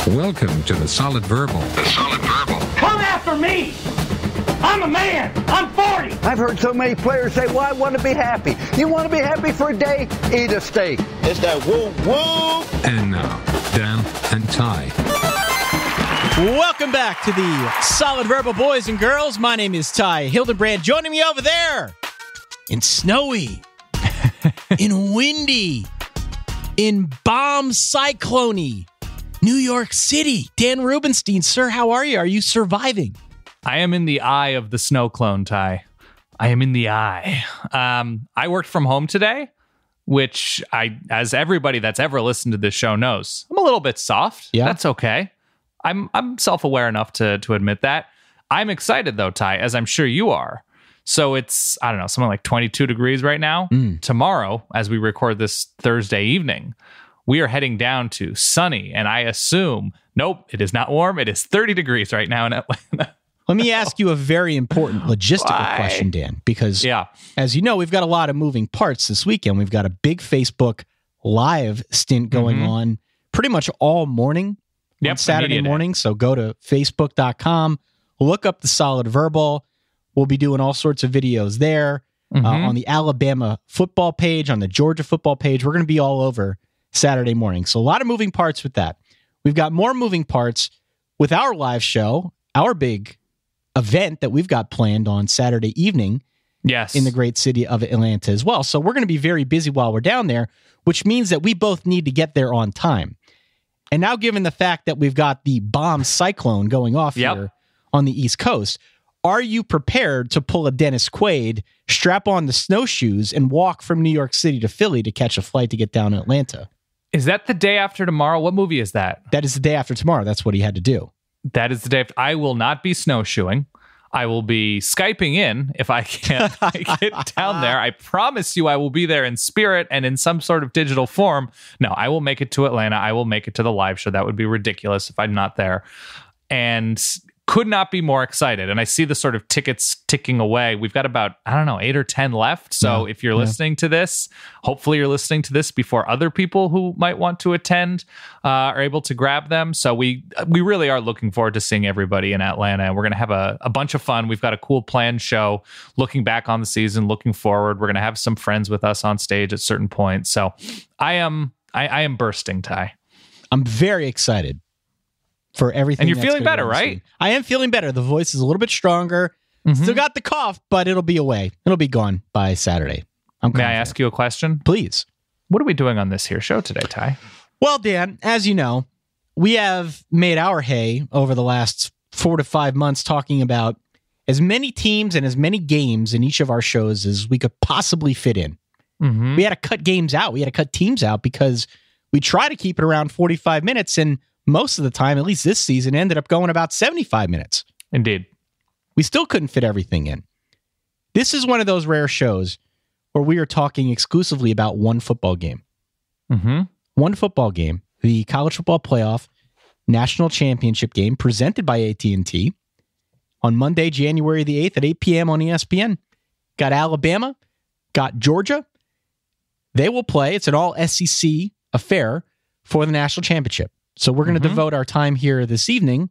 Welcome to the Solid Verbal. The Solid Verbal. Come after me! I'm a man! I'm 40! I've heard so many players say, well, I want to be happy. You want to be happy for a day? Eat a steak. It's that woo-woo! And now, Dan and Ty. Welcome back to the Solid Verbal, boys and girls. My name is Ty Hildebrand. Joining me over there in snowy, in windy, in bomb cyclone New York City, Dan Rubenstein. Sir, how are you? Are you surviving? I am in the eye of the snow clone, Ty. I am in the eye. I worked from home today, which as everybody that's ever listened to this show knows, I'm a little bit soft. Yeah. That's okay. I'm self-aware enough to admit that. I'm excited though, Ty, as I'm sure you are. So it's, I don't know, something like 22 degrees right now. Tomorrow, as we record this Thursday evening, we are heading down to sunny, and I assume, nope, it is not warm. It is 30 degrees right now in Atlanta. Let me ask you a very important logistical question, Dan, because as you know, we've got a lot of moving parts this weekend. We've got a big Facebook Live stint going on pretty much all morning on Saturday morning. So go to facebook.com, look up the Solid Verbal. We'll be doing all sorts of videos there on the Alabama football page, on the Georgia football page. We're going to be all over Saturday morning. So a lot of moving parts with that. We've got more moving parts with our live show, our big event that we've got planned on Saturday evening in the great city of Atlanta as well. So we're going to be very busy while we're down there, which means that we both need to get there on time. And now, given the fact that we've got the bomb cyclone going off here on the East Coast, are you prepared to pull a Dennis Quaid, strap on the snowshoes, and walk from New York City to Philly to catch a flight to get down to Atlanta? Is that the day after tomorrow? What movie is that? That is the day after tomorrow. That's what he had to do. That is the day after. I will not be snowshoeing. I will be Skyping in if I can't get down there. I promise you I will be there in spirit and in some sort of digital form. No, I will make it to Atlanta. I will make it to the live show. That would be ridiculous if I'm not there. And could not be more excited. And I see the sort of tickets ticking away. We've got about, 8 or 10 left. So if you're listening to this, hopefully you're listening to this before other people who might want to attend are able to grab them. So we really are looking forward to seeing everybody in Atlanta. We're going to have a bunch of fun. We've got a cool planned show, looking back on the season, looking forward. We're going to have some friends with us on stage at certain points. So I am bursting, Ty. I'm very excited for everything. And you're feeling better, right? I am feeling better. The voice is a little bit stronger. Still got the cough, but it'll be away. It'll be gone by Saturday. May I ask you a question? Please. What are we doing on this here show today, Ty? Well, Dan, as you know, we have made our hay over the last 4 to 5 months talking about as many teams and as many games in each of our shows as we could possibly fit in. We had to cut games out. We had to cut teams out because we try to keep it around 45 minutes, and most of the time, at least this season, ended up going about 75 minutes. Indeed. We still couldn't fit everything in. This is one of those rare shows where we are talking exclusively about one football game. One football game, the College Football Playoff National Championship game presented by AT&T on Monday, January the 8th at 8 p.m. on ESPN. Got Alabama, got Georgia. They will play. It's an all-SEC affair for the national championship. So we're going to devote our time here this evening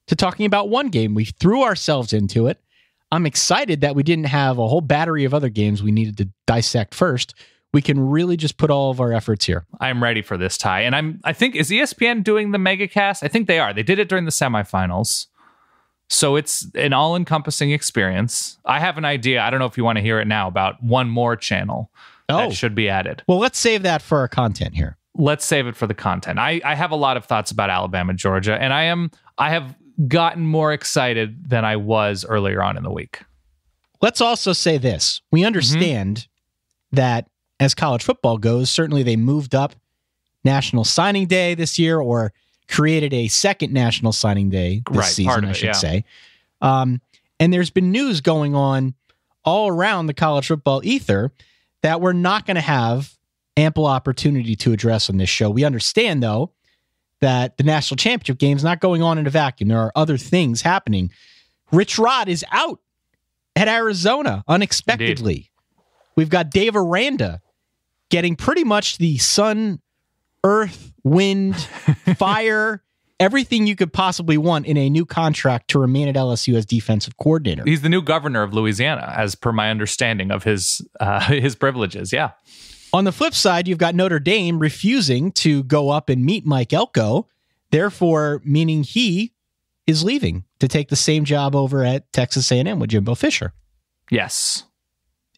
to talking about one game. We threw ourselves into it. I'm excited that we didn't have a whole battery of other games we needed to dissect first. We can really just put all of our efforts here. I'm ready for this, Ty. And I think, is ESPN doing the megacast? I think they are. They did it during the semifinals. So it's an all-encompassing experience. I have an idea. I don't know if you want to hear it now about one more channel that should be added. Well, let's save that for our content here. Let's save it for the content. I have a lot of thoughts about Alabama, Georgia, and I have gotten more excited than I was earlier on in the week. Let's also say this. We understand that as college football goes, certainly they moved up National Signing Day this year or created a second National Signing Day this season, I should say. And there's been news going on all around the college football ether that we're not going to have ample opportunity to address on this show. We understand, though, that the national championship game is not going on in a vacuum. There are other things happening. Rich Rod is out at Arizona unexpectedly. Indeed. We've got Dave Aranda getting pretty much the sun, earth, wind, fire, everything you could possibly want in a new contract to remain at LSU as defensive coordinator. He's the new governor of Louisiana, as per my understanding of his privileges. Yeah. On the flip side, you've got Notre Dame refusing to go up and meet Mike Elko, therefore meaning he is leaving to take the same job over at Texas A&M with Jimbo Fisher. Yes.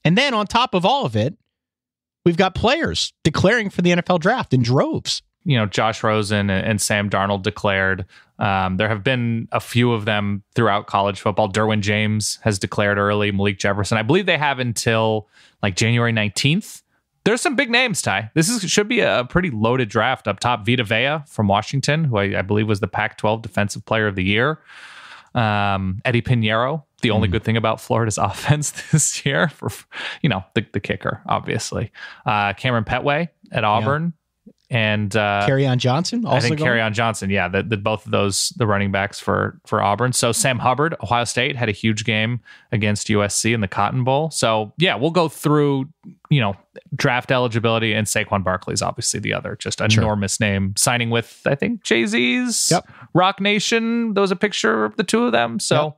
And then on top of all of it, we've got players declaring for the NFL draft in droves. Josh Rosen and Sam Darnold declared. There have been a few of them throughout college football. Derwin James has declared early. Malik Jefferson. I believe they have until like January 19th. There's some big names, Ty. Should be a pretty loaded draft. Up top, Vita Vea from Washington, who I believe was the Pac-12 Defensive Player of the Year. Eddie Pinheiro, the only good thing about Florida's offense this year, for the kicker, obviously. Cameron Petway at Auburn. And Kerryon Johnson also I think Kerryon Johnson, both of those, the running backs for Auburn. So Sam Hubbard, Ohio State, had a huge game against USC in the Cotton Bowl. So we'll go through draft eligibility, and Saquon Barkley is obviously the other just enormous name, signing with I think Jay-Z's Rock Nation. There was a picture of the two of them. So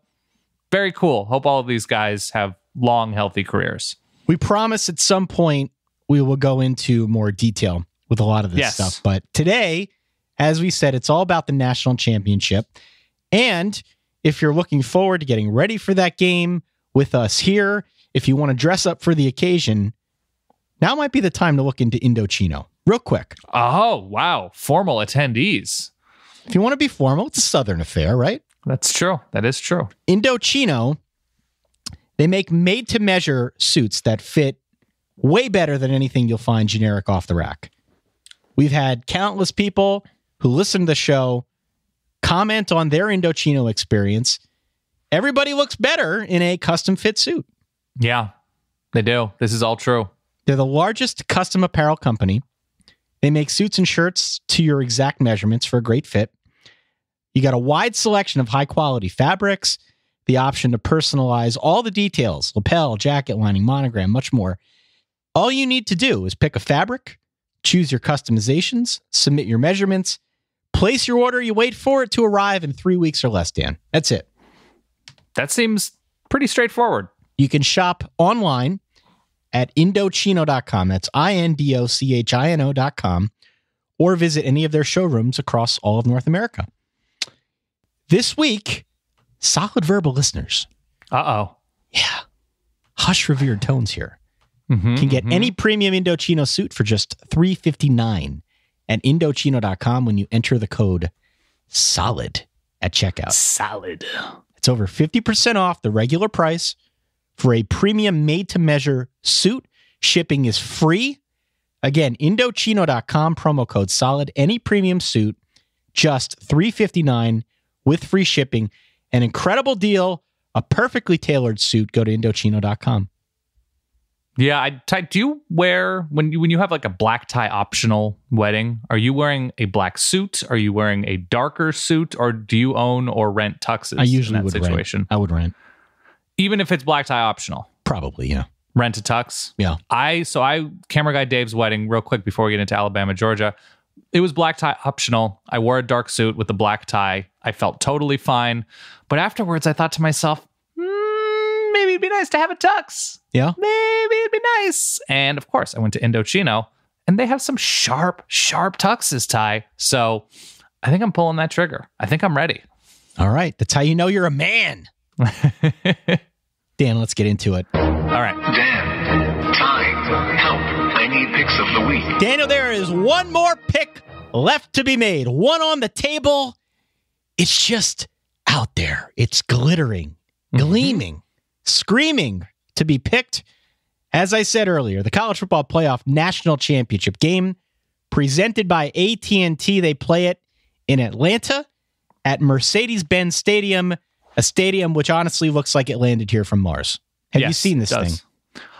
very cool. Hope all of these guys have long, healthy careers. We promise at some point we will go into more detail with a lot of this stuff. But today, as we said, it's all about the national championship. And if you're looking forward to getting ready for that game with us here, if you want to dress up for the occasion, now might be the time to look into Indochino. Real quick. Oh, wow. Formal attendees. If you want to be formal, it's a Southern affair, right? That's true. That is true. Indochino, they make made-to-measure suits that fit way better than anything you'll find generic off the rack. We've had countless people who listen to the show comment on their Indochino experience. Everybody looks better in a custom fit suit. Yeah, they do. This is all true. They're the largest custom apparel company. They make suits and shirts to your exact measurements for a great fit. You got a wide selection of high quality fabrics, the option to personalize all the details, lapel, jacket lining, monogram, much more. All you need to do is pick a fabric, choose your customizations, submit your measurements, place your order, you wait for it to arrive in 3 weeks or less, Dan. That's it. That seems pretty straightforward. You can shop online at Indochino.com. That's INDOCHINO.com, or visit any of their showrooms across all of North America. This week, solid verbal listeners. Uh-oh. Yeah. Hush revered tones here. Can get any premium Indochino suit for just $359 at Indochino.com when you enter the code SOLID at checkout. Solid. It's over 50% off the regular price for a premium made-to-measure suit. Shipping is free. Again, Indochino.com, promo code SOLID. Any premium suit, just $359 with free shipping. An incredible deal, a perfectly tailored suit. Go to Indochino.com. Yeah, do you wear, when you have like a black tie optional wedding, are you wearing a black suit? Are you wearing a darker suit? Or do you own or rent tuxes? I usually in that would situation? Rent. I would rent. Even if it's black tie optional? Probably, yeah. Rent a tux? Yeah. Camera guy Dave's wedding, real quick before we get into Alabama, Georgia, it was black tie optional. I wore a dark suit with a black tie. I felt totally fine. But afterwards, I thought to myself, maybe it'd be nice to have a tux. Yeah. Maybe it'd be nice. And of course, I went to Indochino, and they have some sharp tuxes, Ty. So I think I'm pulling that trigger. I think I'm ready. All right. That's how you know you're a man. Dan, let's get into it. All right. Dan, Ty, help. I need picks of the week. Daniel, there is one more pick left to be made. One on the table. It's just out there. It's glittering, gleaming, screaming to be picked. As I said earlier, the College Football Playoff National Championship game presented by AT&T. They play it in Atlanta at Mercedes-Benz Stadium, a stadium which honestly looks like it landed here from Mars. Have you seen this thing?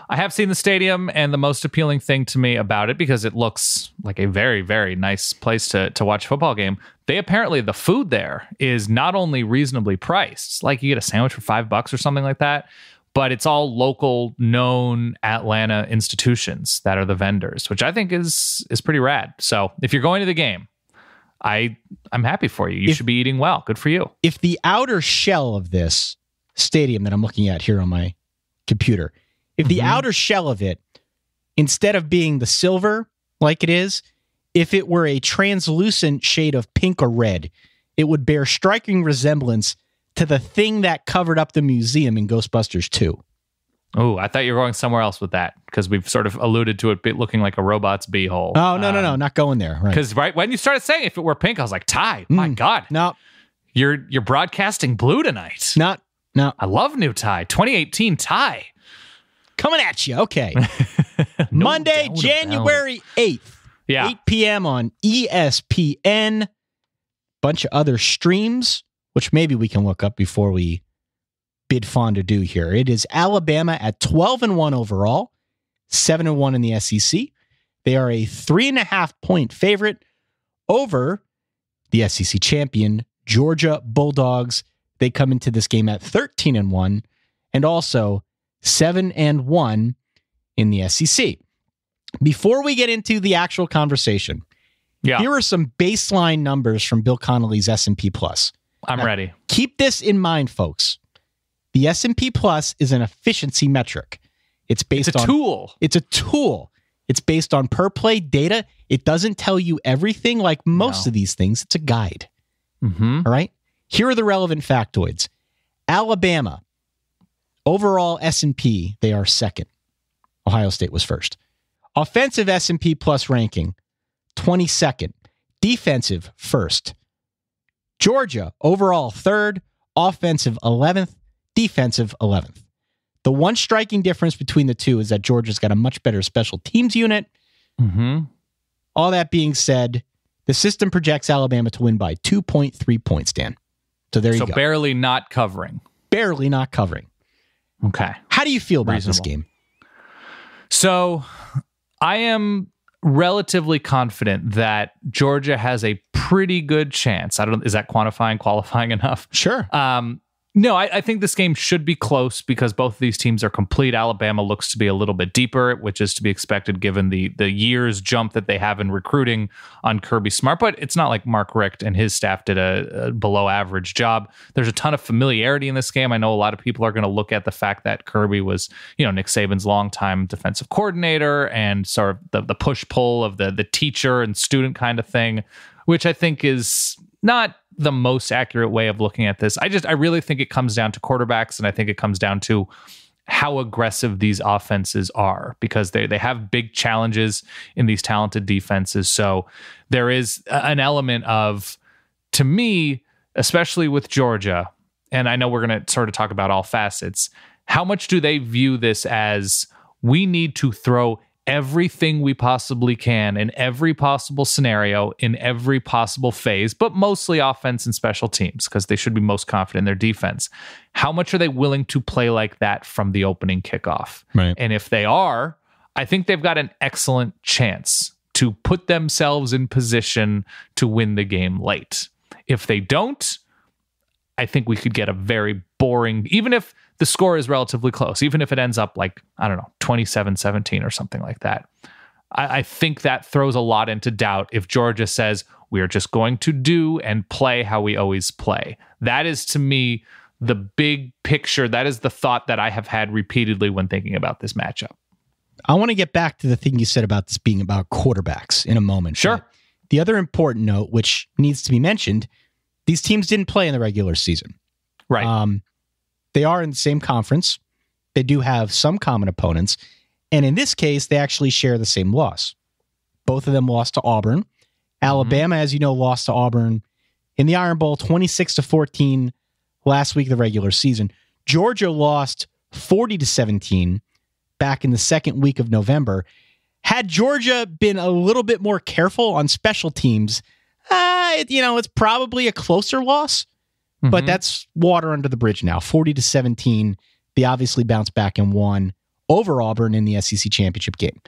I have seen the stadium, and the most appealing thing to me about it, because it looks like a very, very nice place to watch a football game, the food there is not only reasonably priced, like you get a sandwich for $5 or something like that, but it's all local, known Atlanta institutions that are the vendors, which I think is pretty rad. So if you're going to the game, I I'm happy for you. You should be eating well. Good for you. If the outer shell of this stadium that I'm looking at here on my computer, if the outer shell of it, instead of being the silver like it is, if it were a translucent shade of pink or red, it would bear striking resemblance to the thing that covered up the museum in Ghostbusters 2. Oh, I thought you were going somewhere else with that, because we've sort of alluded to it looking like a robot's beehole. Oh, no, not going there. Because right when you started saying if it were pink, I was like, Ty, my God. No. You're broadcasting blue tonight. No. I love new Ty. 2018 Ty. Coming at you. Okay. Monday, January 8th. Yeah. 8 p.m. on ESPN. Bunch of other streams, which maybe we can look up before we bid fondue here. It is Alabama at 12-1 overall, 7-1 in the SEC. They are a 3.5-point favorite over the SEC champion, Georgia Bulldogs. They come into this game at 13-1 and also 7-1 in the SEC. Before we get into the actual conversation, here are some baseline numbers from Bill Connolly's S&P Plus. I'm ready. Keep this in mind, folks. The S&P Plus is an efficiency metric. It's based on tool. It's a tool. It's based on per play data. It doesn't tell you everything like most of these things. It's a guide. All right. Here are the relevant factoids. Alabama, overall S&P, they are second. Ohio State was first. Offensive S&P Plus ranking, 22nd. Defensive, first. Georgia, overall third. Offensive, 11th. Defensive, 11th. The one striking difference between the two is that Georgia's got a much better special teams unit. All that being said, the system projects Alabama to win by 2.3 points, Dan. So there you go. So barely not covering. Barely not covering. Okay. How do you feel about this game? So I am relatively confident that Georgia has a pretty good chance. Is that qualifying enough? Sure. No, I think this game should be close because both of these teams are complete. Alabama looks to be a little bit deeper, which is to be expected given the years jump that they have in recruiting on Kirby Smart. But it's not like Mark Richt and his staff did a below average job. There's a ton of familiarity in this game. I know a lot of people are going to look at the fact that Kirby was, Nick Saban's longtime defensive coordinator and sort of the push-pull of the teacher and student kind of thing, which I think is not the most accurate way of looking at this. I really think it comes down to quarterbacks, and I think it comes down to how aggressive these offenses are because they have big challenges in these talented defenses. So there is an element of, to me, especially with Georgia, and I know we're going to sort of talk about all facets, how much do they view this as we need to throw everything we possibly can in every possible scenario, in every possible phase, but mostly offense and special teams because they should be most confident in their defense. How much are they willing to play like that from the opening kickoff? Right. And if they are, I think they've got an excellent chance to put themselves in position to win the game late. If they don't, I think we could get a very boring, even if the score is relatively close, even if it ends up like, 27-17 or something like that. I think that throws a lot into doubt if Georgia says, we are just going to do and play how we always play. That is, to me, the big picture. That is the thought that I have had repeatedly when thinking about this matchup. I want to get back to the thing you said about this being about quarterbacks in a moment. Sure. But the other important note, which needs to be mentioned, these teams didn't play in the regular season. Right. They are in the same conference. They do have some common opponents. And in this case, they actually share the same loss. Both of them lost to Auburn. Alabama, as you know, lost to Auburn in the Iron Bowl 26-14 last week of the regular season. Georgia lost 40-17 back in the second week of November. Had Georgia been a little bit more careful on special teams, it's probably a closer loss. But that's water under the bridge now. 40-17. They obviously bounced back and won over Auburn in the SEC championship game.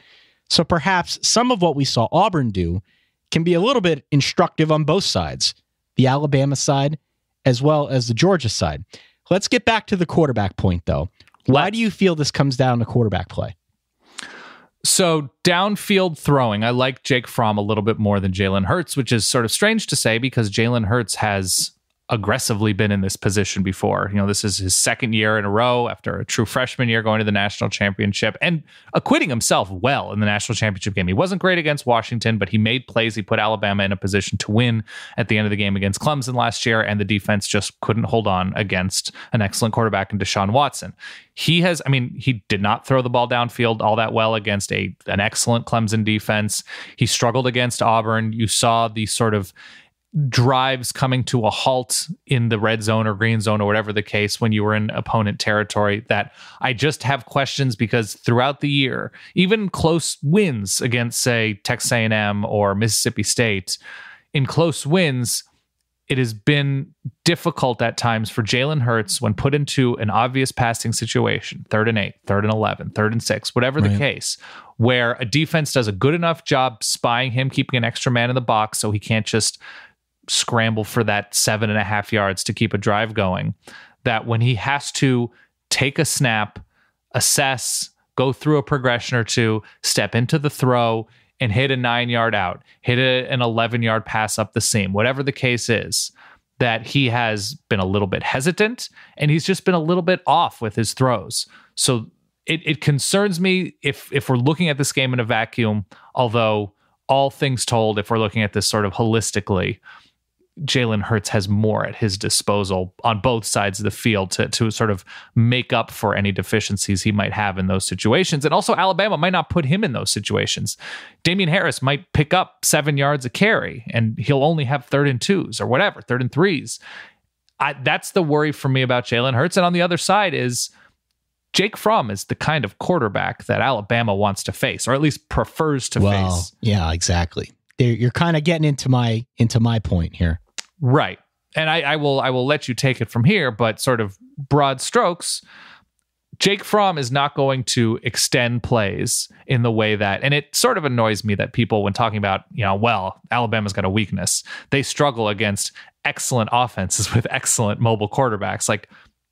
So perhaps some of what we saw Auburn do can be a little bit instructive on both sides, the Alabama side as well as the Georgia side. Let's get back to the quarterback point, though. Why do you feel this comes down to quarterback play? So downfield throwing, I like Jake Fromm a little bit more than Jalen Hurts, which is sort of strange to say because Jalen Hurts has aggressively been in this position before. This is his second year in a row after a true freshman year going to the national championship and acquitting himself well in the national championship game. He wasn't great against Washington, but he made plays. He put Alabama in a position to win at the end of the game against Clemson last year, and the defense just couldn't hold on against an excellent quarterback in Deshaun Watson. He did not throw the ball downfield all that well against an excellent Clemson defense. He struggled against Auburn. You saw the sort of drives coming to a halt in the red zone or green zone or whatever the case when you were in opponent territory that I just have questions because throughout the year, even close wins against, say, Texas A&M or Mississippi State, in close wins, it has been difficult at times for Jalen Hurts when put into an obvious passing situation, 3rd and 8, 3rd and 11, 3rd and 6, whatever the case, where a defense does a good enough job spying him, keeping an extra man in the box so he can't just scramble for that 7.5 yards to keep a drive going, that when he has to take a snap, assess, go through a progression or two, step into the throw and hit a 9-yard out, hit an 11-yard pass up the seam, whatever the case is, that he has been a little bit hesitant and he's just been a little bit off with his throws. So it concerns me if we're looking at this game in a vacuum, although all things told, if we're looking at this sort of holistically, Jalen Hurts has more at his disposal on both sides of the field to sort of make up for any deficiencies he might have in those situations. And also Alabama might not put him in those situations. Damian Harris might pick up 7 yards a carry and he'll only have 3rd and 2s or whatever, 3rd and 3s. That's the worry for me about Jalen Hurts. And on the other side is Jake Fromm is the kind of quarterback that Alabama wants to face, or at least prefers to face. Yeah, exactly. You're kind of getting into my point here. Right. And I will let you take it from here, but sort of broad strokes, Jake Fromm is not going to extend plays in the way that, and it sort of annoys me that people, when talking about, Alabama's got a weakness, they struggle against excellent offenses with excellent mobile quarterbacks. Like,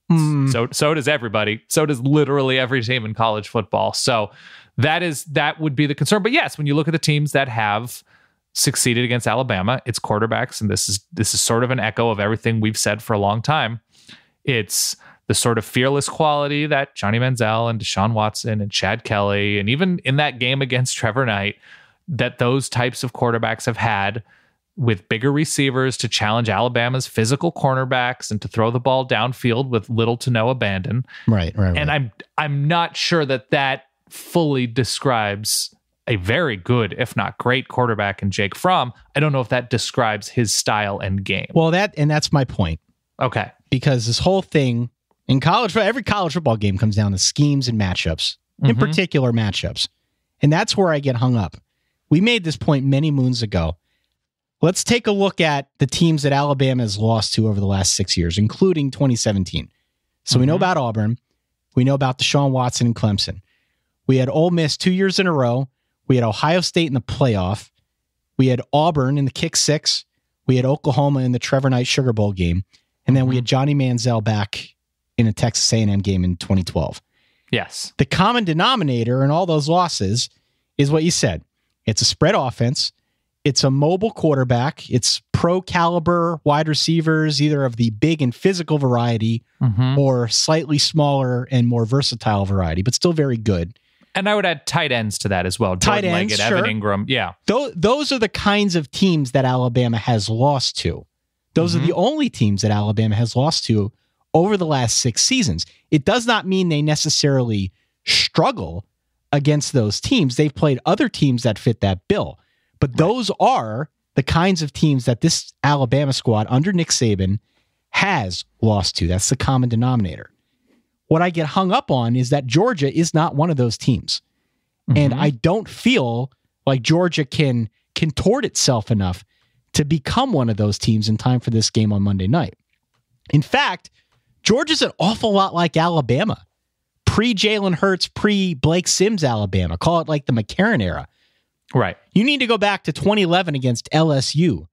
so does everybody. So does literally every team in college football. So that would be the concern. But yes, when you look at the teams that have succeeded against Alabama, it's quarterbacks, and this is sort of an echo of everything we've said for a long time. It's the sort of fearless quality that Johnny Manziel and Deshaun Watson and Chad Kelly, and even in that game against Trevor Knight, that those types of quarterbacks have had with bigger receivers to challenge Alabama's physical cornerbacks and to throw the ball downfield with little to no abandon. Right. And I'm not sure that fully describes a very good, if not great, quarterback in Jake Fromm. I don't know if that describes his style and game. Well, that's my point. Okay. Because this whole thing in college, every college football game comes down to schemes and matchups, in particular matchups. And that's where I get hung up. We made this point many moons ago. Let's take a look at the teams that Alabama has lost to over the last 6 years, including 2017. So we know about Auburn. We know about Deshaun Watson and Clemson. We had Ole Miss 2 years in a row. We had Ohio State in the playoff. We had Auburn in the kick six. We had Oklahoma in the Trevor Knight Sugar Bowl game. And then we had Johnny Manziel back in a Texas A&M game in 2012. Yes. The common denominator in all those losses is what you said. It's a spread offense. It's a mobile quarterback. It's pro caliber wide receivers, either of the big and physical variety or slightly smaller and more versatile variety, but still very good. And I would add tight ends to that as well. Jordan Leggett, Evan Ingram. Yeah. Those are the kinds of teams that Alabama has lost to. Those are the only teams that Alabama has lost to over the last 6 seasons. It does not mean they necessarily struggle against those teams. They've played other teams that fit that bill. But those are the kinds of teams that this Alabama squad under Nick Saban has lost to. That's the common denominator. What I get hung up on is that Georgia is not one of those teams. And I don't feel like Georgia can contort itself enough to become one of those teams in time for this game on Monday night. In fact, Georgia's an awful lot like Alabama. Pre-Jalen Hurts, pre-Blake Sims Alabama. Call it like the McCarron era. Right. You need to go back to 2011 against LSU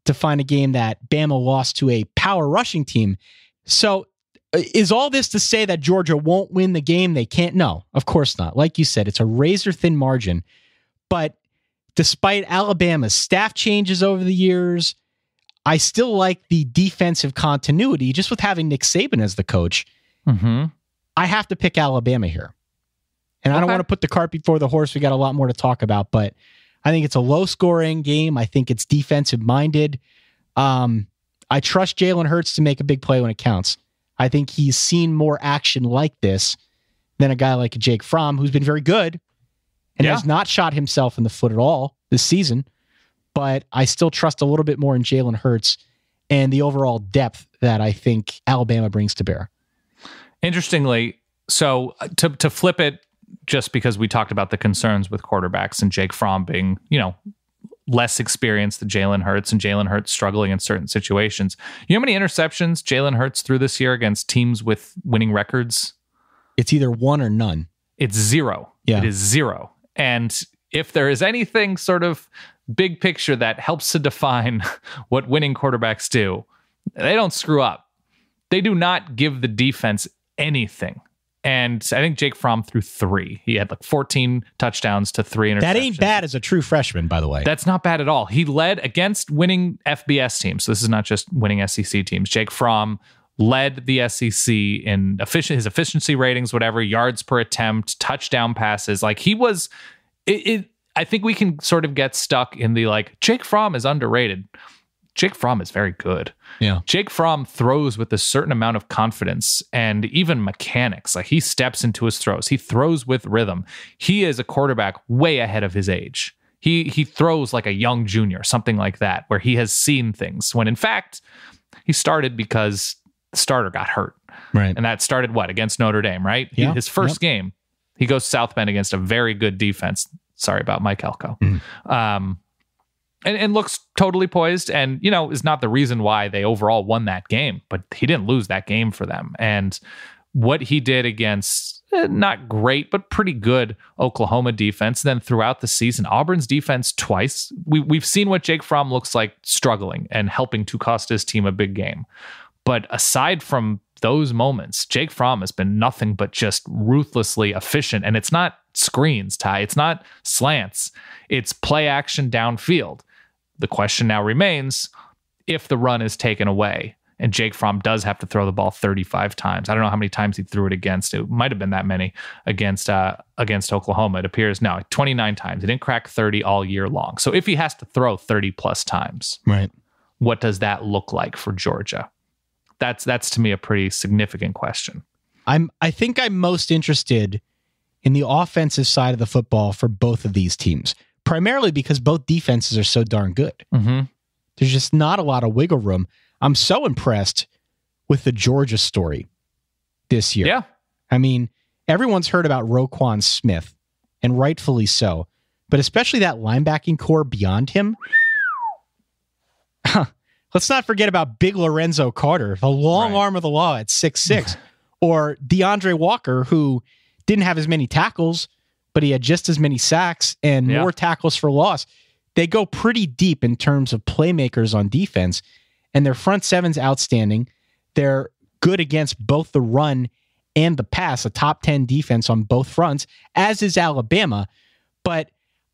to find a game that Bama lost to a power rushing team. So Is all this to say that Georgia won't win the game? They can't? No, of course not. Like you said, it's a razor-thin margin. But despite Alabama's staff changes over the years, I still like the defensive continuity. Just with having Nick Saban as the coach, I have to pick Alabama here. And I don't want to put the cart before the horse. We got a lot more to talk about, but I think it's a low-scoring game. I think it's defensive-minded. I trust Jalen Hurts to make a big play when it counts. I think he's seen more action like this than a guy like Jake Fromm, who's been very good and has not shot himself in the foot at all this season. But I still trust a little bit more in Jalen Hurts and the overall depth that I think Alabama brings to bear. Interestingly, so to flip it, just because we talked about the concerns with quarterbacks and Jake Fromm being, less experienced than Jalen Hurts and Jalen Hurts struggling in certain situations. You know how many interceptions Jalen Hurts threw this year against teams with winning records? It's either one or none. It's 0. Yeah. It is 0. And if there is anything sort of big picture that helps to define what winning quarterbacks do, they don't screw up. They do not give the defense anything. And I think Jake Fromm threw 3. He had like 14 touchdowns to 3 interceptions. That ain't bad as a true freshman, by the way. That's not bad at all. He led against winning FBS teams. So this is not just winning SEC teams. Jake Fromm led the SEC in his efficiency ratings, whatever, yards per attempt, touchdown passes. Like he was, I think we can sort of get stuck in the Jake Fromm is underrated. Jake Fromm is very good. Yeah. Jake Fromm throws with a certain amount of confidence and even mechanics. Like he steps into his throws. He throws with rhythm. He is a quarterback way ahead of his age. He throws like a young junior, something like that, where he has seen things when in fact he started because the starter got hurt. Right. And that started against Notre Dame, right? Yeah. His first game, he goes to South Bend against a very good defense. Sorry about Mike Elko. And looks totally poised and, is not the reason why they overall won that game, but he didn't lose that game for them. And what he did against not great, but pretty good Oklahoma defense. Then throughout the season, Auburn's defense twice. We've seen what Jake Fromm looks like struggling and helping to cost his team a big game. But aside from those moments, Jake Fromm has been nothing but just ruthlessly efficient. And it's not screens, Ty. It's not slants. It's play action downfield. The question now remains, if the run is taken away and Jake Fromm does have to throw the ball 35 times. I don't know how many times he threw it against. It might have been that many against Oklahoma. It appears 29 times. He didn't crack 30 all year long. So if he has to throw 30 plus times, right, what does that look like for Georgia? That's to me a pretty significant question. I think I'm most interested in the offensive side of the football for both of these teams. Primarily because both defenses are so darn good. Mm-hmm. There's just not a lot of wiggle room. I'm so impressed with the Georgia story this year. Yeah. I mean, everyone's heard about Roquan Smith, and rightfully so, but especially that linebacking core beyond him. Let's not forget about Big Lorenzo Carter, the long arm of the law at 6'6", or DeAndre Walker, who didn't have as many tackles, but he had just as many sacks and more tackles for loss. They go pretty deep in terms of playmakers on defense, and their front seven's outstanding. They're good against both the run and the pass, a top 10 defense on both fronts, as is Alabama. But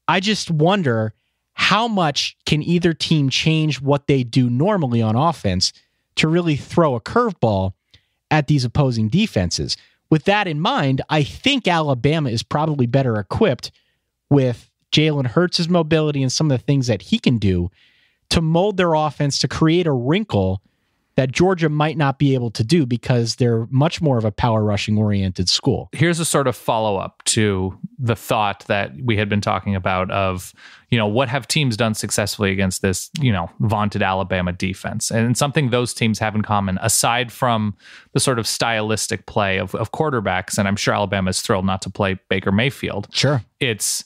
I just wonder how much can either team change what they do normally on offense to really throw a curveball at these opposing defenses. With that in mind, I think Alabama is probably better equipped with Jalen Hurts' mobility and some of the things that he can do to mold their offense to create a wrinkle that Georgia might not be able to do because they're much more of a power rushing oriented school. Here's a sort of follow-up to the thought that we had been talking about of, what have teams done successfully against this, vaunted Alabama defense? And something those teams have in common, aside from the sort of stylistic play of quarterbacks, and I'm sure Alabama is thrilled not to play Baker Mayfield. Sure. It's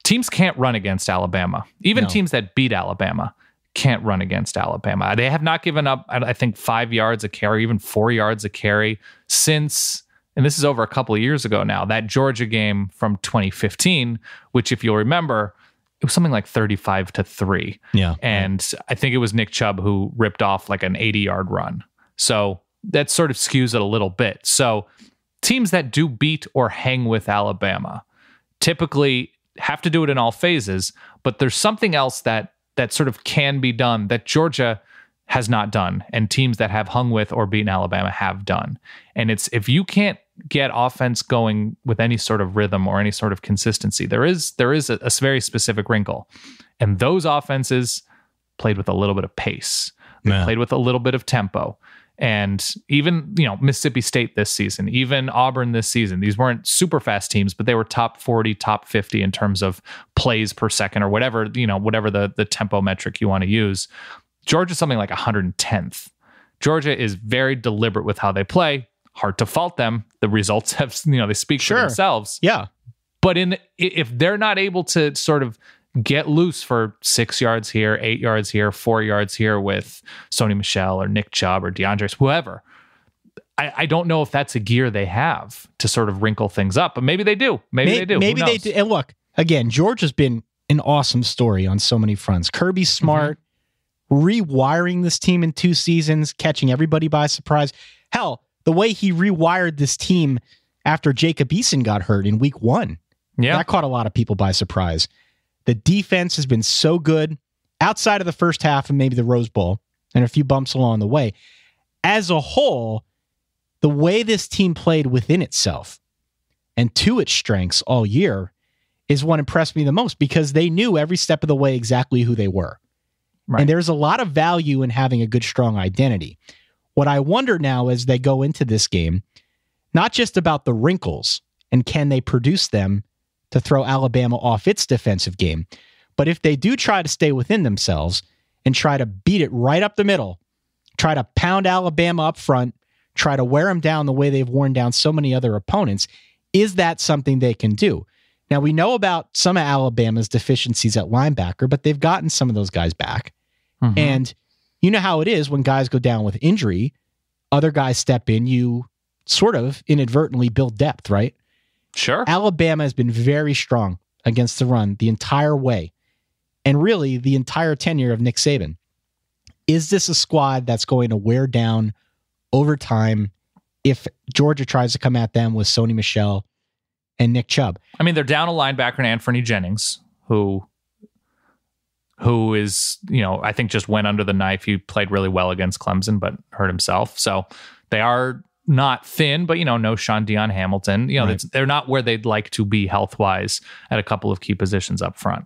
teams can't run against Alabama. Even teams that beat Alabama can't run against Alabama. They have not given up, I think, 5 yards a carry, even 4 yards a carry since, and this is over a couple of years ago now, that Georgia game from 2015, which if you'll remember, it was something like 35-3. Yeah. And I think it was Nick Chubb who ripped off like an 80-yard run. So that sort of skews it a little bit. So teams that do beat or hang with Alabama typically have to do it in all phases, but there's something else that sort of can be done that Georgia has not done, and teams that have hung with or beaten Alabama have done. And it's, if you can't get offense going with any sort of rhythm or any sort of consistency, there is a very specific wrinkle. And those offenses played with a little bit of pace. They played with a little bit of tempo. And even, Mississippi State this season, even Auburn this season, these weren't super fast teams, but they were top 40, top 50 in terms of plays per second or whatever, whatever the tempo metric you want to use. Georgia's something like 110th. Georgia is very deliberate with how they play. Hard to fault them. The results have, they speak for themselves. Yeah. But if they're not able to sort of get loose for 6 yards here, 8 yards here, 4 yards here with Sony Michel or Nick Chubb or DeAndre, whoever, I don't know if that's a gear they have to sort of wrinkle things up, but maybe they do. Maybe they do. Maybe they do. And look, again, Georgia's been an awesome story on so many fronts. Kirby's smart, rewiring this team in 2 seasons, catching everybody by surprise. Hell, the way he rewired this team after Jacob Eason got hurt in week 1. Yeah. That caught a lot of people by surprise. The defense has been so good outside of the first half and maybe the Rose Bowl and a few bumps along the way. As a whole, the way this team played within itself and to its strengths all year is what impressed me the most, because they knew every step of the way exactly who they were. Right. And there's a lot of value in having a good, strong identity. What I wonder now as they go into this game, not just about the wrinkles and can they produce them to throw Alabama off its defensive game, but if they do try to stay within themselves and try to beat it right up the middle, try to pound Alabama up front, try to wear them down the way they've worn down so many other opponents, is that something they can do? Now, we know about some of Alabama's deficiencies at linebacker, but they've gotten some of those guys back. And you know how it is when guys go down with injury, other guys step in, you sort of inadvertently build depth, right? Sure. Alabama has been very strong against the run the entire way, and really the entire tenure of Nick Saban. Is this a squad that's going to wear down over time if Georgia tries to come at them with Sony Michel and Nick Chubb? I mean, they're down a linebacker in Anthony Jennings, who is, I think just went under the knife. He played really well against Clemson, but hurt himself. So they are not thin, but, no Sean Dion Hamilton. Right. They're not where they'd like to be health-wise at a couple of key positions up front.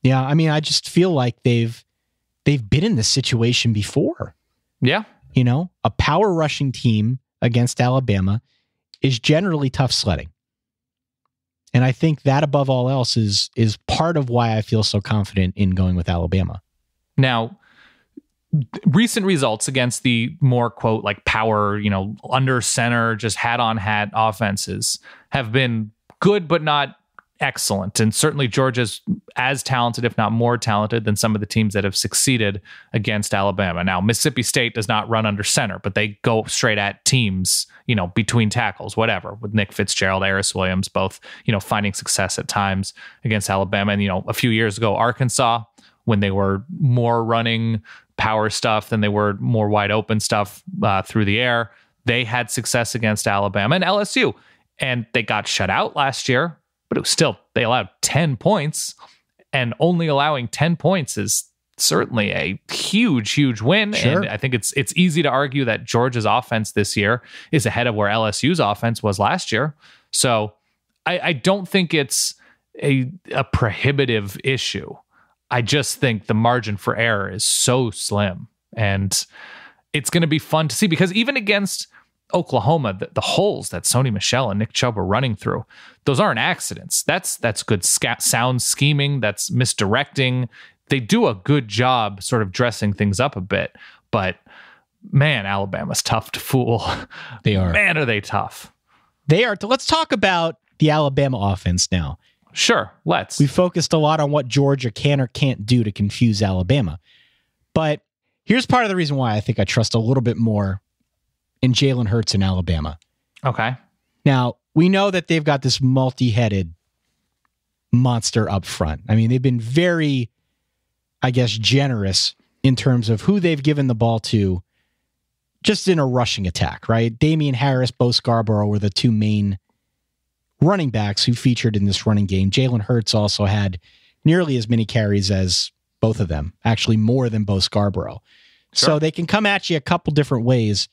Yeah, I mean, I just feel like they've been in this situation before. Yeah. A power rushing team against Alabama is generally tough sledding. And I think that above all else is part of why I feel so confident in going with Alabama. Now, recent results against the more, quote, like power, under center, just hat on hat offenses have been good, but not excellent. And certainly Georgia's as talented, if not more talented, than some of the teams that have succeeded against Alabama. Now, Mississippi State does not run under center, but they go straight at teams, between tackles, whatever, with Nick Fitzgerald, Aris Williams, both, finding success at times against Alabama. And, a few years ago, Arkansas, when they were more running power stuff than they were more wide open stuff through the air, they had success against Alabama and LSU. And they got shut out last year. But it was still, they allowed 10 points, and only allowing 10 points is certainly a huge, huge win. Sure. And I think it's easy to argue that Georgia's offense this year is ahead of where LSU's offense was last year. So I don't think it's a prohibitive issue. I just think the margin for error is so slim, and it's going to be fun to see, because even against Oklahoma, the holes that Sony Michel and Nick Chubb are running through, those aren't accidents. That's good sound scheming. That's misdirecting. They do a good job sort of dressing things up a bit, but man, Alabama's tough to fool. They are. Man, are they tough. They are. Let's talk about the Alabama offense now. Sure, let's. We focused a lot on what Georgia can or can't do to confuse Alabama, but here's part of the reason why I think I trust a little bit more in Jalen Hurts in Alabama. Okay. Now, we know that they've got this multi-headed monster up front. I mean, they've been very, I guess, generous in terms of who they've given the ball to just in a rushing attack, right? Damian Harris, Bo Scarborough were the two main running backs who featured in this running game. Jalen Hurts also had nearly as many carries as both of them, actually more than Bo Scarborough. Sure. So they can come at you a couple different ways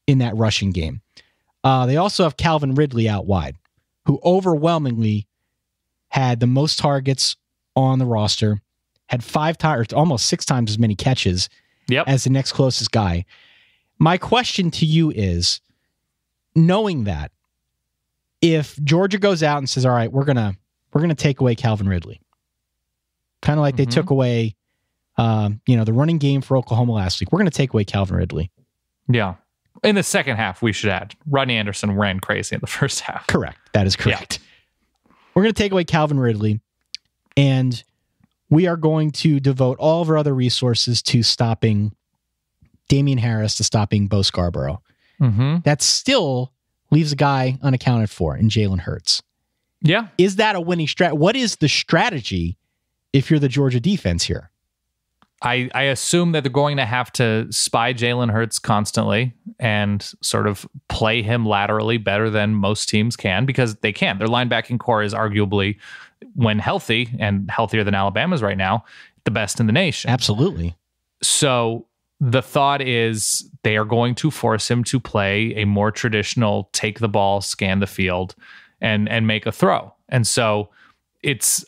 in that rushing game. They also have Calvin Ridley out wide, who overwhelmingly had the most targets on the roster, had almost 6 times as many catches as the next closest guy. My question to you is, knowing that, if Georgia goes out and says, all right, we're gonna take away Calvin Ridley, kind of like they took away the running game for Oklahoma last week, we're going to take away Calvin Ridley. Yeah. In the second half, we should add, Rodney Anderson ran crazy in the first half. Correct. That is correct. Yeah. We're going to take away Calvin Ridley, and we are going to devote all of our other resources to stopping Damian Harris, to stopping Bo Scarborough. That still leaves a guy unaccounted for in Jalen Hurts. Yeah. Is that a winning strategy? What is the strategy if you're the Georgia defense here? I assume that they're going to have to spy Jalen Hurts constantly and sort of play him laterally better than most teams can, because they can. Their linebacking core is arguably, when healthy, and healthier than Alabama's right now, the best in the nation. Absolutely. So the thought is they are going to force him to play a more traditional take the ball, scan the field, and make a throw. And so it's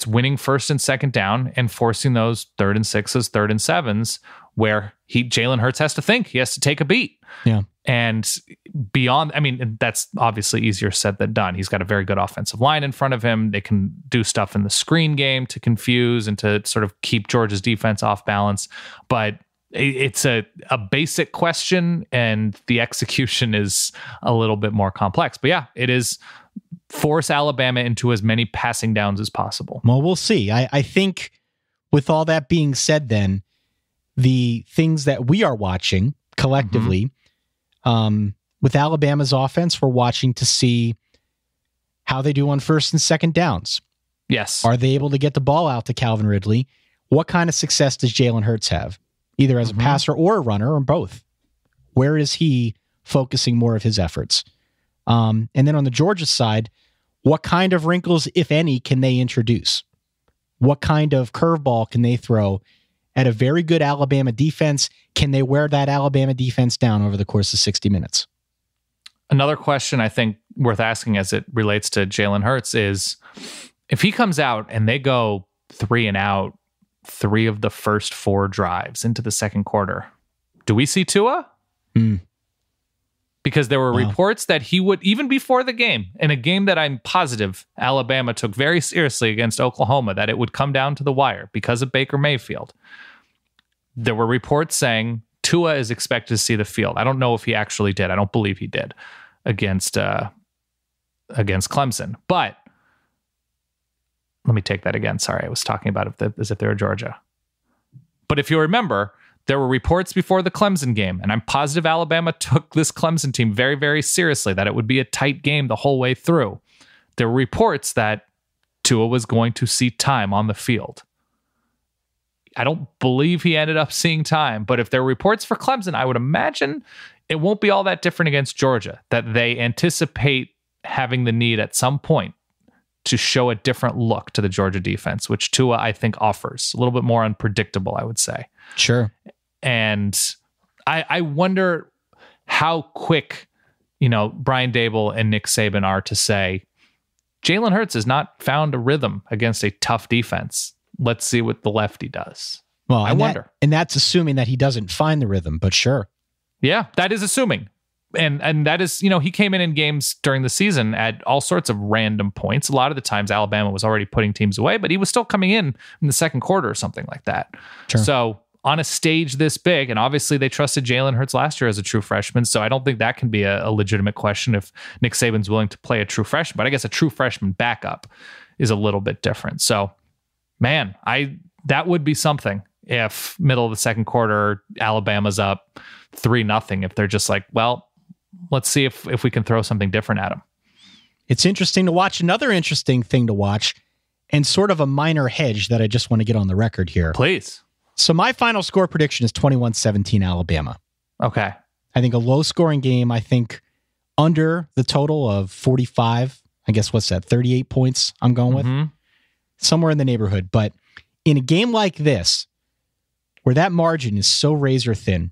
winning first and second down and forcing those 3rd and 6s, 3rd and 7s, where Jalen Hurts has to think. He has to take a beat. Yeah. And beyond, that's obviously easier said than done. He's got a very good offensive line in front of him. They can do stuff in the screen game to confuse and to sort of keep Georgia's defense off balance. But it's a basic question, and the execution is a little bit more complex. But yeah, it is force Alabama into as many passing downs as possible. Well, we'll see. I think with all that being said, then, the things that we are watching collectively, with Alabama's offense, we're watching to see how they do on 1st and 2nd downs. Yes. Are they able to get the ball out to Calvin Ridley? What kind of success does Jalen Hurts have, either as a passer or a runner, or both? Where is he focusing more of his efforts? And then on the Georgia side, what kind of wrinkles, if any, can they introduce? What kind of curveball can they throw at a very good Alabama defense? Can they wear that Alabama defense down over the course of 60 minutes? Another question I think worth asking as it relates to Jalen Hurts is, if he comes out and they go 3 and out 3 of the first 4 drives into the second quarter, do we see Tua? Because there were reports that he would, even before the game, in a game that I'm positive Alabama took very seriously against Oklahoma, that it would come down to the wire because of Baker Mayfield. There were reports saying Tua is expected to see the field. I don't know if he actually did. I don't believe he did against Clemson. But let me take that again. Sorry, I was talking about it as if they were Georgia. But if you remember, there were reports before the Clemson game, and I'm positive Alabama took this Clemson team very, very seriously, that it would be a tight game the whole way through. There were reports that Tua was going to see time on the field. I don't believe he ended up seeing time, but if there were reports for Clemson, I would imagine it won't be all that different against Georgia, that they anticipate having the need at some point to show a different look to the Georgia defense, which Tua, I think, offers. A little bit more unpredictable, I would say. Sure. And I wonder how quick, Brian Dable and Nick Saban are to say, Jalen Hurts has not found a rhythm against a tough defense. Let's see what the lefty does. Well, I wonder. And that's assuming that he doesn't find the rhythm, but sure. Yeah, that is assuming. And that is, he came in games during the season at all sorts of random points. A lot of the times Alabama was already putting teams away, but he was still coming in the second quarter or something like that. Sure. So on a stage this big, and obviously they trusted Jalen Hurts last year as a true freshman, so I don't think that can be a legitimate question if Nick Saban's willing to play a true freshman. But I guess a true freshman backup is a little bit different. So, man, that would be something if middle of the second quarter, Alabama's up 3-0, if they're just like, well, let's see if we can throw something different at them. It's interesting to watch. Another interesting thing to watch, and sort of a minor hedge that I just want to get on the record here. Please. So my final score prediction is 21-17 Alabama. Okay. I think a low-scoring game. I think under the total of 45. I guess what's that? 38 points I'm going with. Somewhere in the neighborhood. But in a game like this, where that margin is so razor thin,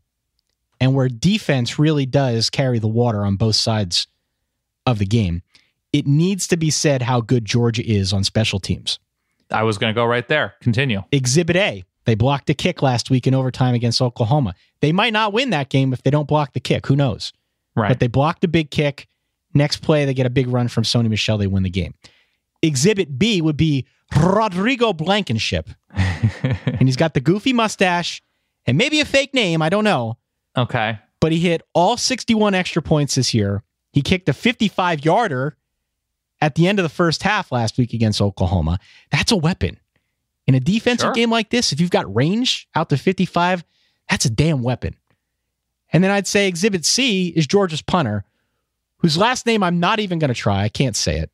and where defense really does carry the water on both sides of the game, it needs to be said how good Georgia is on special teams. I was going to go right there. Continue. Exhibit A. They blocked a kick last week in overtime against Oklahoma. They might not win that game if they don't block the kick. Who knows? Right. But they blocked a big kick. Next play, they get a big run from Sony Michel. They win the game. Exhibit B would be Rodrigo Blankenship. And he's got the goofy mustache and maybe a fake name. I don't know. Okay. But he hit all 61 extra points this year. He kicked a 55-yarder at the end of the first half last week against Oklahoma. That's a weapon. In a defensive game like this, if you've got range out to 55, that's a damn weapon. And then I'd say Exhibit C is Georgia's punter, whose last name I'm not even going to try. I can't say it.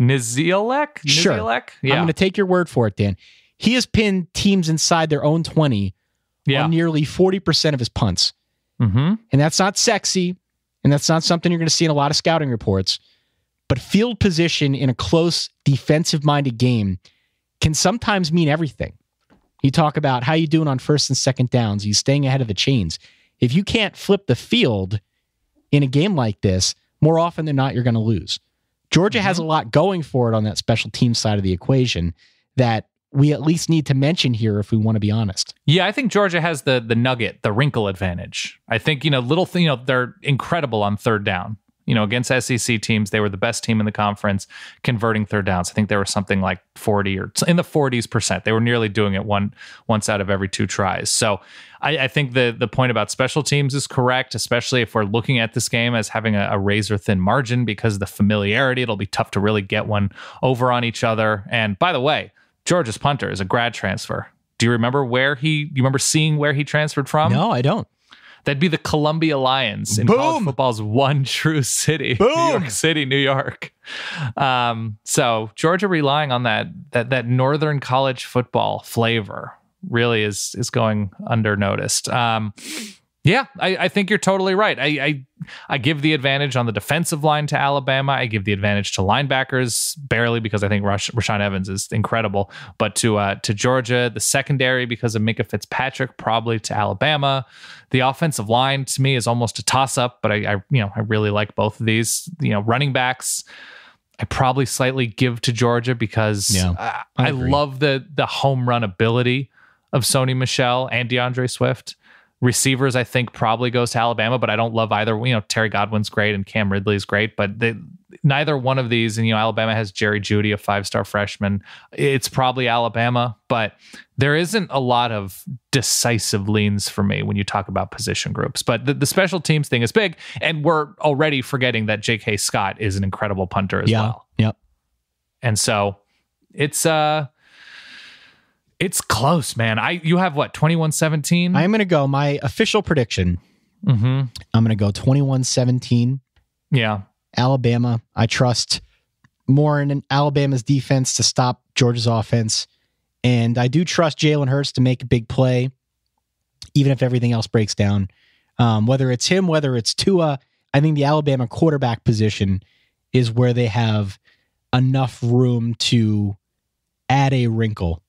Niziolek? Sure. Yeah. I'm going to take your word for it, Dan. He has pinned teams inside their own 20 on nearly 40% of his punts. And that's not sexy, and that's not something you're going to see in a lot of scouting reports. But field position in a close, defensive-minded game can sometimes mean everything. You talk about how you doing on first and second downs. You staying ahead of the chains. If you can't flip the field in a game like this, more often than not, you're going to lose. Georgia has a lot going for it on that special team side of the equation that we at least need to mention here if we want to be honest. Yeah, I think Georgia has the nugget, the wrinkle advantage. I think, they're incredible on third down. Against SEC teams, they were the best team in the conference converting third downs. I think they were something like 40 or in the 40s%. They were nearly doing it once out of every 2 tries. So I think the point about special teams is correct, especially if we're looking at this game as having a razor thin margin because of the familiarity. It'll be tough to really get one over on each other. And by the way, Georgia's punter is a grad transfer. Do you remember seeing where he transferred from? No, I don't. That'd be the Columbia Lions in college football's one true city, New York City, New York. So Georgia relying on that northern college football flavor really is going under-noticed. Yeah, I think you're totally right. I give the advantage on the defensive line to Alabama. I give the advantage to linebackers barely because I think Rashaan Evans is incredible. But to Georgia, the secondary because of Minkah Fitzpatrick, probably to Alabama. The offensive line to me is almost a toss-up, but I really like both of these. Running backs, I probably slightly give to Georgia because I love the home run ability of Sony Michel and DeAndre Swift. Receivers, I think, probably goes to Alabama, but I don't love either. Terry Godwin's great and Cam Ridley's great, but neither one of these, and Alabama has Jerry Jeudy, a 5-star freshman. It's probably Alabama, but there isn't a lot of decisive leans for me when you talk about position groups. But the special teams thing is big, and we're already forgetting that J.K. Scott is an incredible punter as well. Yep. And so it's close, man. You have what, 21-17? I'm going to go my official prediction. I'm going to go 21-17. Yeah. Alabama. I trust more in Alabama's defense to stop Georgia's offense. And I do trust Jalen Hurts to make a big play, even if everything else breaks down. Whether it's him, whether it's Tua, I think the Alabama quarterback position is where they have enough room to add a wrinkle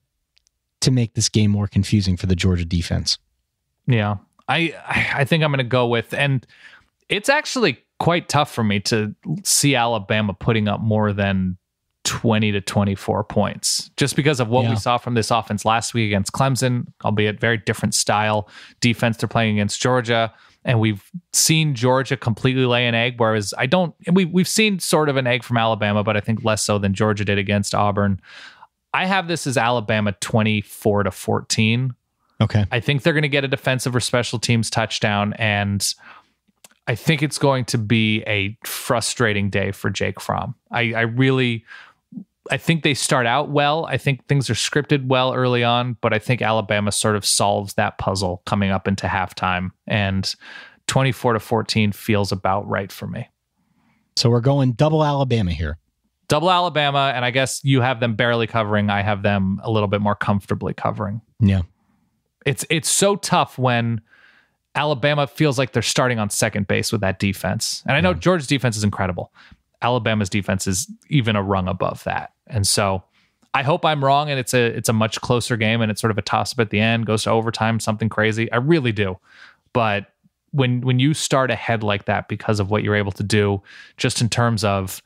to make this game more confusing for the Georgia defense. Yeah, I think I'm going to go with, and it's actually quite tough for me to see Alabama putting up more than 20 to 24 points, just because of what we saw from this offense last week against Clemson, albeit very different style defense they're playing against Georgia. And we've seen Georgia completely lay an egg, whereas we've seen sort of an egg from Alabama, but I think less so than Georgia did against Auburn. I have this as Alabama 24-14. Okay. I think they're going to get a defensive or special teams touchdown, and I think it's going to be a frustrating day for Jake Fromm. I think they start out well. I think things are scripted well early on, but I think Alabama sort of solves that puzzle coming up into halftime, and 24-14 feels about right for me. So we're going double Alabama here. Double Alabama, and I guess you have them barely covering. I have them a little bit more comfortably covering. Yeah. It's so tough when Alabama feels like they're starting on second base with that defense. And I know Georgia's defense is incredible. Alabama's defense is even a rung above that. And so I hope I'm wrong and it's a much closer game and it's sort of a toss-up at the end, goes to overtime, something crazy. I really do. But when you start ahead like that because of what you're able to do, just in terms of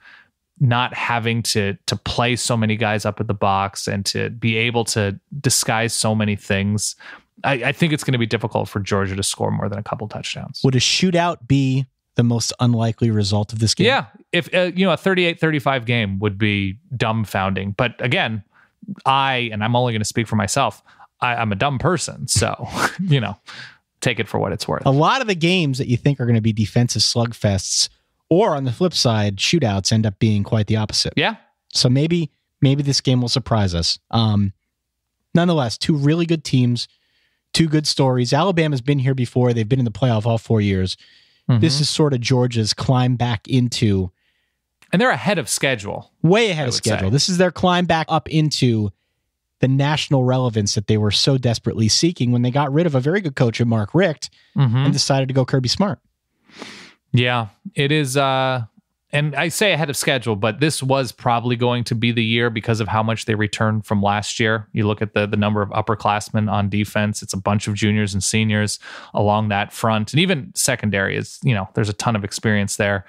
not having to play so many guys up at the box and to be able to disguise so many things, I think it's going to be difficult for Georgia to score more than a couple touchdowns. Would a shootout be the most unlikely result of this game? Yeah. If a 38-35 game would be dumbfounding. But again, I'm only going to speak for myself, I'm a dumb person. So, take it for what it's worth. A lot of the games that you think are going to be defensive slugfests, or on the flip side, shootouts, end up being quite the opposite. Yeah. So maybe this game will surprise us. Nonetheless, two really good teams, two good stories. Alabama's been here before. They've been in the playoff all 4 years. Mm-hmm. This is sort of Georgia's climb back into... And they're ahead of schedule. Way ahead of schedule. This is their climb back up into the national relevance that they were so desperately seeking when they got rid of a very good coach in Mark Richt and decided to go Kirby Smart. Yeah, it is. And I say ahead of schedule, but this was probably going to be the year because of how much they returned from last year. You look at the number of upperclassmen on defense. It's a bunch of juniors and seniors along that front. And even secondary is, there's a ton of experience there.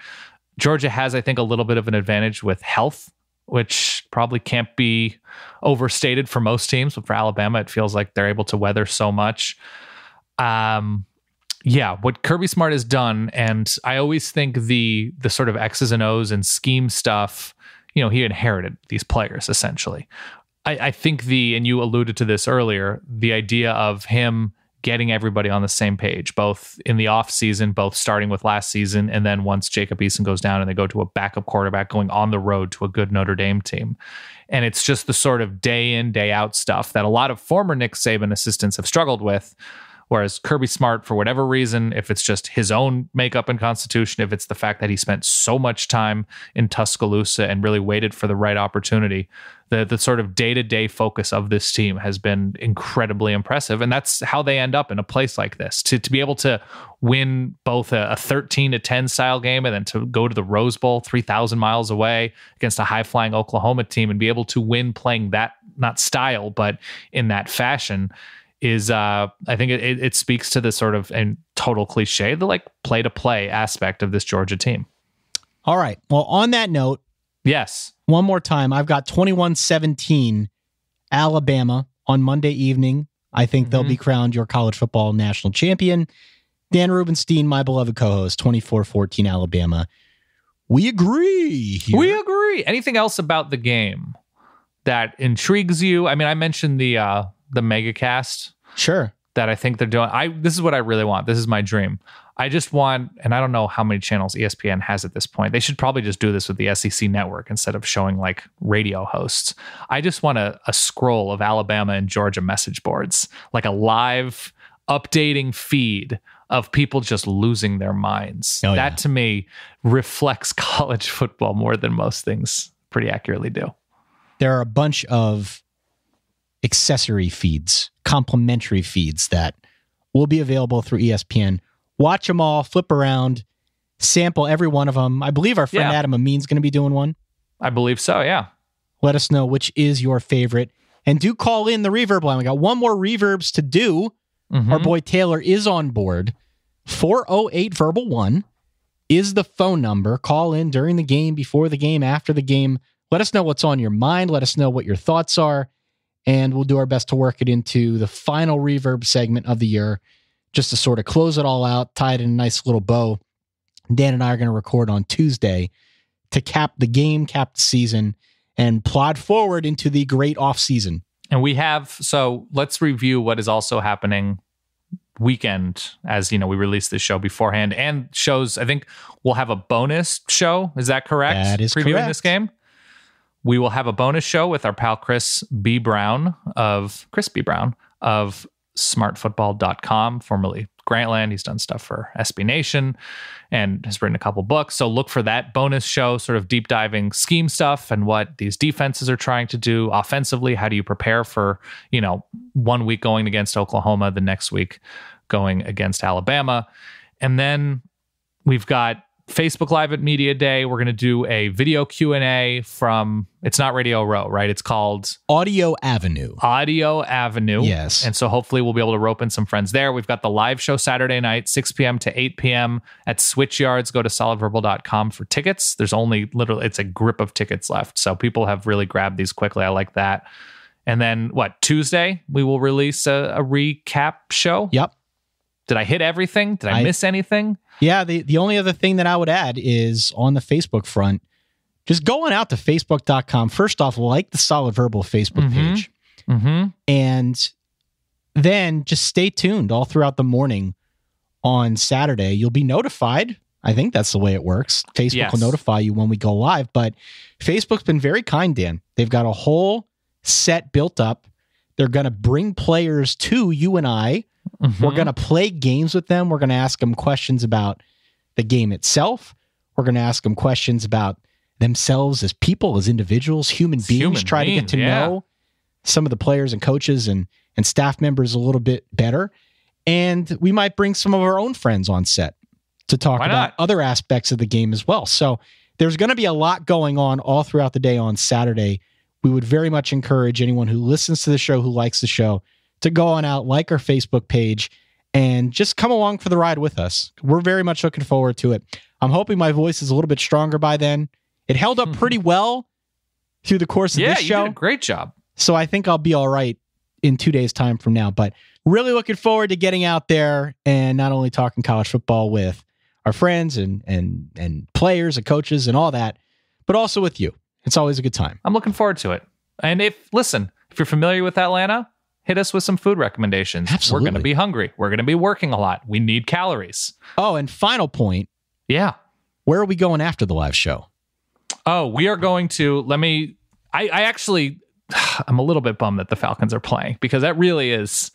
Georgia has, I think, a little bit of an advantage with health, which probably can't be overstated for most teams. But for Alabama, it feels like they're able to weather so much. Yeah, what Kirby Smart has done, and I always think the sort of X's and O's and scheme stuff, he inherited these players, essentially. I think and you alluded to this earlier, the idea of him getting everybody on the same page, both in the offseason, both starting with last season, and then once Jacob Eason goes down and they go to a backup quarterback going on the road to a good Notre Dame team. And it's just the sort of day in, day out stuff that a lot of former Nick Saban assistants have struggled with. Whereas Kirby Smart, for whatever reason, if it's just his own makeup and constitution, if it's the fact that he spent so much time in Tuscaloosa and really waited for the right opportunity, the sort of day-to-day focus of this team has been incredibly impressive. And that's how they end up in a place like this. To be able to win both a 13-10 style game and then to go to the Rose Bowl 3,000 miles away against a high-flying Oklahoma team and be able to win playing that, not style, but in that fashion, is I think it speaks to the sort of, and total cliche, the like play-to-play aspect of this Georgia team. All right. Well, on that note, yes, one more time, I've got 21-17 Alabama on Monday evening. I think they'll be crowned your college football national champion. Dan Rubenstein, my beloved co-host, 24-14 Alabama. We agree here. We agree. Anything else about the game that intrigues you? I mean, I mentioned the megacast. Sure. That I think they're doing. This is what I really want. This is my dream. I just want, and I don't know how many channels ESPN has at this point. They should probably just do this with the SEC network instead of showing like radio hosts. I just want a scroll of Alabama and Georgia message boards, like a live updating feed of people just losing their minds. Oh, that to me reflects college football more than most things pretty accurately do. There are a bunch of accessory feeds, complimentary feeds that will be available through ESPN. Watch them all, flip around, sample every one of them. I believe our friend Adam Amin's going to be doing one. I believe so, yeah. Let us know which is your favorite. And do call in the reverb line. We got one more reverbs to do. Our boy Taylor is on board. 408-VERBAL-1 is the phone number. Call in during the game, before the game, after the game. Let us know what's on your mind. Let us know what your thoughts are. And we'll do our best to work it into the final reverb segment of the year, just to sort of close it all out, tie it in a nice little bow. Dan and I are going to record on Tuesday to cap the game, cap the season, and plod forward into the great offseason. And so let's review what is also happening weekend, as we release this show beforehand, and shows. I think we'll have a bonus show. Is that correct? That is previewing correct. This game. We will have a bonus show with our pal Chris B. Brown of smartfootball.com, formerly Grantland. He's done stuff for SB Nation and has written a couple books. So look for that bonus show, sort of deep diving scheme stuff and what these defenses are trying to do offensively. How do you prepare for, 1 week going against Oklahoma, the next week going against Alabama. And then we've got Facebook Live at Media Day. We're going to do a video Q&A from, it's not Radio Row, right? It's called Audio Avenue. Audio Avenue. Yes. And so hopefully we'll be able to rope in some friends there. We've got the live show Saturday night, 6 p.m. to 8 p.m. at Switch Yards. Go to solidverbal.com for tickets. There's only literally, it's a grip of tickets left. So people have really grabbed these quickly. I like that. And then Tuesday, we will release a recap show. Yep. Did I hit everything? Did I miss anything? Yeah, the only other thing that I would add is on the Facebook front, just going out to facebook.com. First off, like the Solid Verbal Facebook page. Mm-hmm. And then just stay tuned all throughout the morning on Saturday. You'll be notified. I think that's the way it works. Facebook will notify you when we go live. But Facebook's been very kind, Dan. They've got a whole set built up. They're going to bring players to you and I. Mm-hmm. We're going to play games with them. We're going to ask them questions about the game itself. We're going to ask them questions about themselves as people, as individuals, human beings, try to get to know some of the players and coaches and staff members a little bit better. And we might bring some of our own friends on set to talk about other aspects of the game as well. So there's going to be a lot going on all throughout the day on Saturday. We would very much encourage anyone who listens to the show, who likes the show, to go on out, like our Facebook page, and just come along for the ride with us. We're very much looking forward to it. I'm hoping my voice is a little bit stronger by then. It held up pretty well through the course of this show. Yeah, you did a great job. So I think I'll be all right in 2 days' time from now. But really looking forward to getting out there and not only talking college football with our friends and players and coaches and all that, but also with you. It's always a good time. I'm looking forward to it. And if you're familiar with Atlanta, hit us with some food recommendations. Absolutely. We're going to be hungry. We're going to be working a lot. We need calories. Oh, and final point. Yeah. Where are we going after the live show? Oh, we are going to, I'm a little bit bummed that the Falcons are playing because that really is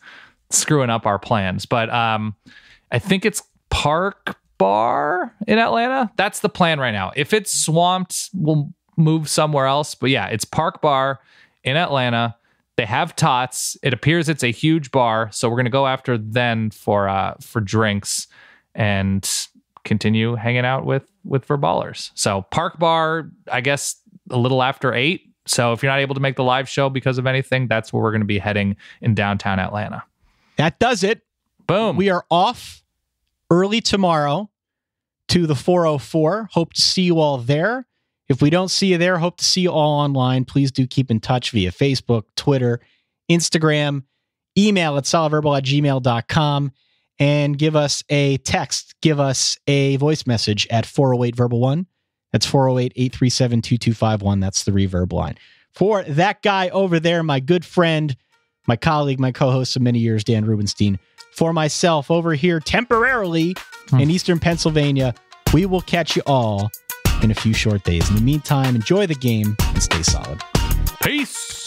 screwing up our plans. But I think it's Park Bar in Atlanta. That's the plan right now. If it's swamped, we'll move somewhere else. But yeah, it's Park Bar in Atlanta. They have tots. It appears it's a huge bar, so we're going to go after then for drinks and continue hanging out with Verballers. So Park Bar, I guess, a little after 8. So if you're not able to make the live show because of anything, that's where we're going to be heading in downtown Atlanta. That does it. Boom. We are off early tomorrow to the 404. Hope to see you all there. If we don't see you there, hope to see you all online. Please do keep in touch via Facebook, Twitter, Instagram, email at solidverbal@gmail.com, and give us a text. Give us a voice message at 408-VERBAL1. That's 408-837-2251. That's the Reverb line. For that guy over there, my good friend, my colleague, my co-host of many years, Dan Rubenstein. For myself over here temporarily in Eastern Pennsylvania, we will catch you all in a few short days. In the meantime, enjoy the game and stay solid. Peace.